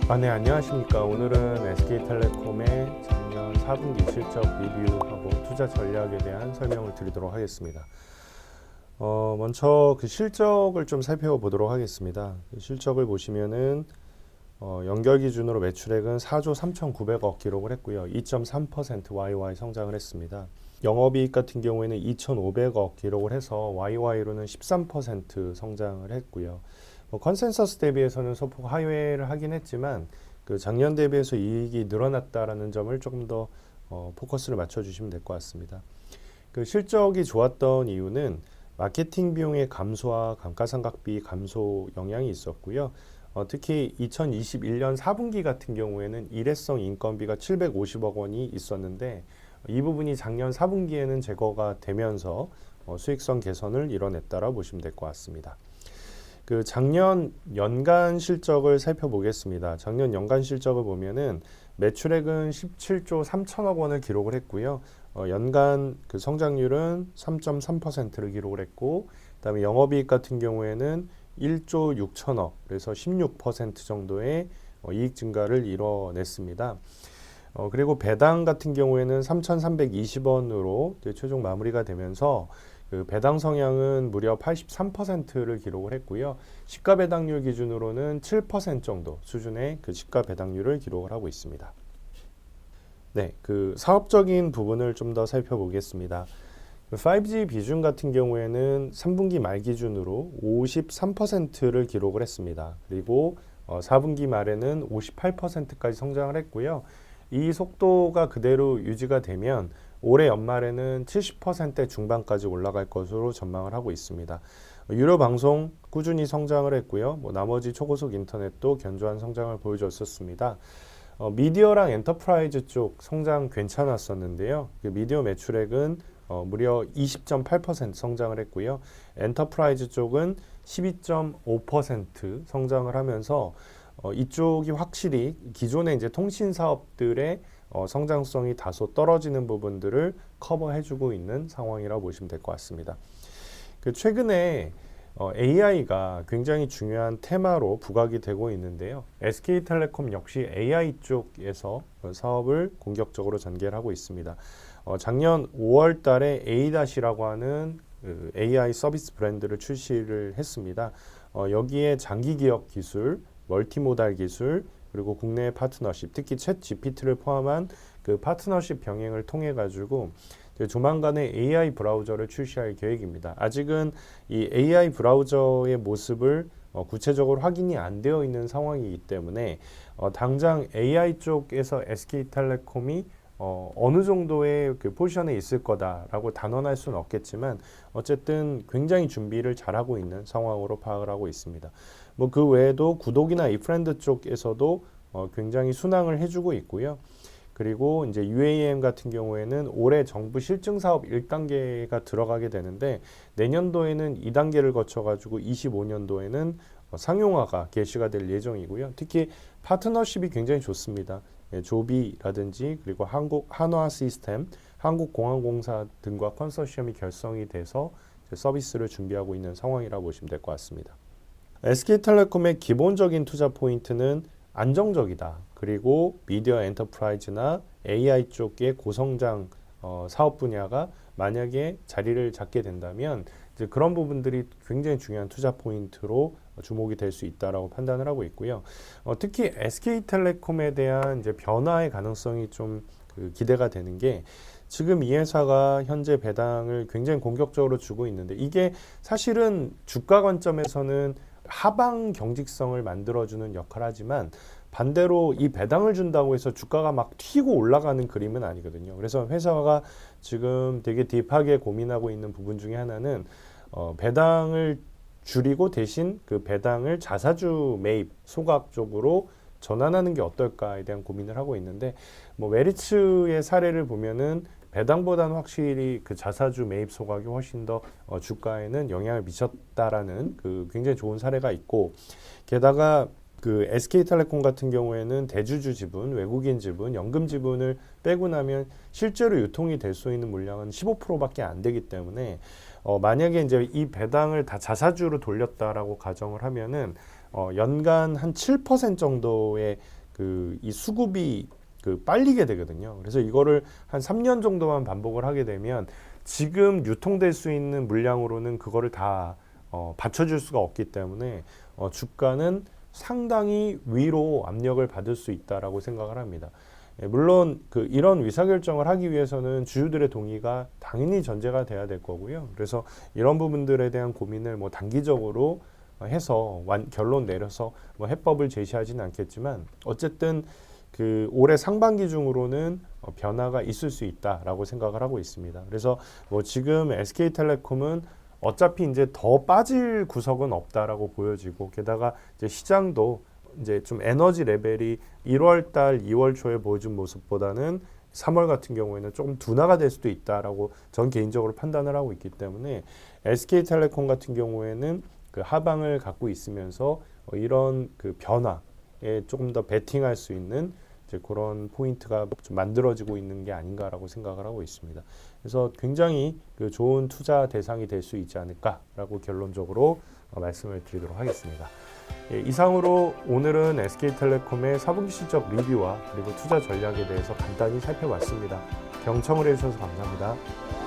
네, 안녕하십니까. 오늘은 SK텔레콤의 작년 4분기 실적 리뷰하고 투자 전략에 대한 설명을 드리도록 하겠습니다. 먼저 그 실적을 좀 살펴보도록 하겠습니다. 실적을 보시면은 연결 기준으로 매출액은 4조 3,900억 기록을 했고요. 2.3% YY 성장을 했습니다. 영업이익 같은 경우에는 2,500억 기록을 해서 YY로는 13% 성장을 했고요. 컨센서스 대비해서는 소폭 하회를 하긴 했지만 그 작년 대비해서 이익이 늘어났다라는 점을 조금 더 포커스를 맞춰주시면 될 것 같습니다. 그 실적이 좋았던 이유는 마케팅 비용의 감소와 감가상각비 감소 영향이 있었고요. 특히 2021년 4분기 같은 경우에는 일회성 인건비가 750억 원이 있었는데 이 부분이 작년 4분기에는 제거가 되면서 수익성 개선을 이뤄냈다라고 보시면 될 것 같습니다. 그 작년 연간 실적을 살펴보겠습니다. 작년 연간 실적을 보면은 매출액은 17조 3천억 원을 기록을 했고요. 연간 그 성장률은 3.3%를 기록을 했고, 그다음에 영업이익 같은 경우에는 1조 6천억, 그래서 16% 정도의 이익 증가를 이뤄냈습니다. 그리고 배당 같은 경우에는 3,320원으로 최종 마무리가 되면서 그 배당 성향은 무려 83%를 기록을 했고요. 시가 배당률 기준으로는 7% 정도 수준의 그 시가 배당률을 기록을 하고 있습니다. 네, 그 사업적인 부분을 좀 더 살펴보겠습니다. 5G 비중 같은 경우에는 3분기 말 기준으로 53%를 기록을 했습니다. 그리고 4분기 말에는 58%까지 성장을 했고요. 이 속도가 그대로 유지가 되면 올해 연말에는 70% 중반까지 올라갈 것으로 전망을 하고 있습니다. 유료 방송 꾸준히 성장을 했고요. 나머지 초고속 인터넷도 견조한 성장을 보여줬었습니다. 미디어랑 엔터프라이즈 쪽 성장 괜찮았었는데요. 그 미디어 매출액은 무려 20.8% 성장을 했고요. 엔터프라이즈 쪽은 12.5% 성장을 하면서 이쪽이 확실히 기존의 이제 통신 사업들의 성장성이 다소 떨어지는 부분들을 커버해주고 있는 상황이라고 보시면 될 것 같습니다. 그 최근에 AI가 굉장히 중요한 테마로 부각이 되고 있는데요. SK텔레콤 역시 AI 쪽에서 사업을 공격적으로 전개를 하고 있습니다. 작년 5월 달에 A-라고 하는 그 AI 서비스 브랜드를 출시를 했습니다. 여기에 장기 기억 기술, 멀티모달 기술, 그리고 국내 파트너십, 특히 챗 GPT를 포함한 그 파트너십 병행을 통해 가지고 조만간에 AI 브라우저를 출시할 계획입니다. 아직은 이 AI 브라우저의 모습을 구체적으로 확인이 안 되어 있는 상황이기 때문에 당장 AI 쪽에서 SK텔레콤이 어느 정도의 그 포지션에 있을 거다라고 단언할 수는 없겠지만 어쨌든 굉장히 준비를 잘하고 있는 상황으로 파악을 하고 있습니다. 그 외에도 구독이나 이프렌드 쪽에서도 굉장히 순항을 해주고 있고요. 그리고 이제 UAM 같은 경우에는 올해 정부 실증 사업 1단계가 들어가게 되는데 내년도에는 2단계를 거쳐가지고 25년도에는 상용화가 개시가 될 예정이고요. 특히 파트너십이 굉장히 좋습니다. 조비라든지 그리고 한화 시스템, 한국공항공사 등과 컨소시엄이 결성이 돼서 서비스를 준비하고 있는 상황이라고 보시면 될 것 같습니다. SK텔레콤의 기본적인 투자 포인트는 안정적이다. 그리고 미디어 엔터프라이즈나 AI 쪽의 고성장 사업 분야가 만약에 자리를 잡게 된다면 이제 그런 부분들이 굉장히 중요한 투자 포인트로 주목이 될 수 있다라고 판단을 하고 있고요. 특히 SK텔레콤에 대한 이제 변화의 가능성이 좀 기대가 되는 게 지금 이 회사가 현재 배당을 굉장히 공격적으로 주고 있는데 이게 사실은 주가 관점에서는 하방 경직성을 만들어주는 역할을 하지만 반대로 이 배당을 준다고 해서 주가가 막 튀고 올라가는 그림은 아니거든요. 그래서 회사가 지금 되게 딥하게 고민하고 있는 부분 중에 하나는 배당을 줄이고 대신 그 배당을 자사주 매입 소각 쪽으로 전환하는 게 어떨까에 대한 고민을 하고 있는데 메리츠의 사례를 보면은 배당보다는 확실히 그 자사주 매입 소각이 훨씬 더 주가에는 영향을 미쳤다라는 그 굉장히 좋은 사례가 있고 게다가 그 SK텔레콤 같은 경우에는 대주주 지분, 외국인 지분, 연금 지분을 빼고 나면 실제로 유통이 될 수 있는 물량은 15%밖에 안 되기 때문에 만약에 이제 이 배당을 다 자사주로 돌렸다라고 가정을 하면은 연간 한 7% 정도의 이 수급이 빨리게 되거든요. 그래서 이거를 한 3년 정도만 반복을 하게 되면 지금 유통될 수 있는 물량으로는 그거를 다 받쳐줄 수가 없기 때문에 주가는 상당히 위로 압력을 받을 수 있다라고 생각을 합니다. 물론 이런 의사결정을 하기 위해서는 주주들의 동의가 당연히 전제가 돼야 될 거고요. 그래서 이런 부분들에 대한 고민을 뭐 단기적으로 해서 결론 내려서 뭐 해법을 제시하지는 않겠지만 어쨌든 올해 상반기 중으로는 변화가 있을 수 있다라고 생각을 하고 있습니다. 그래서 뭐 지금 SK텔레콤은 어차피 이제 더 빠질 구석은 없다라고 보여지고 게다가 이제 시장도 이제 좀 에너지 레벨이 1월 달, 2월 초에 보여준 모습보다는 3월 같은 경우에는 조금 둔화가 될 수도 있다라고 전 개인적으로 판단을 하고 있기 때문에 SK텔레콤 같은 경우에는 하방을 갖고 있으면서 이런 변화에 조금 더 베팅할 수 있는 이제 그런 포인트가 좀 만들어지고 있는 게 아닌가라고 생각을 하고 있습니다. 그래서 굉장히 좋은 투자 대상이 될 수 있지 않을까라고 결론적으로 말씀을 드리도록 하겠습니다. 예, 이상으로 오늘은 SK텔레콤의 4분기 실적 리뷰와 그리고 투자 전략에 대해서 간단히 살펴봤습니다. 경청을 해주셔서 감사합니다.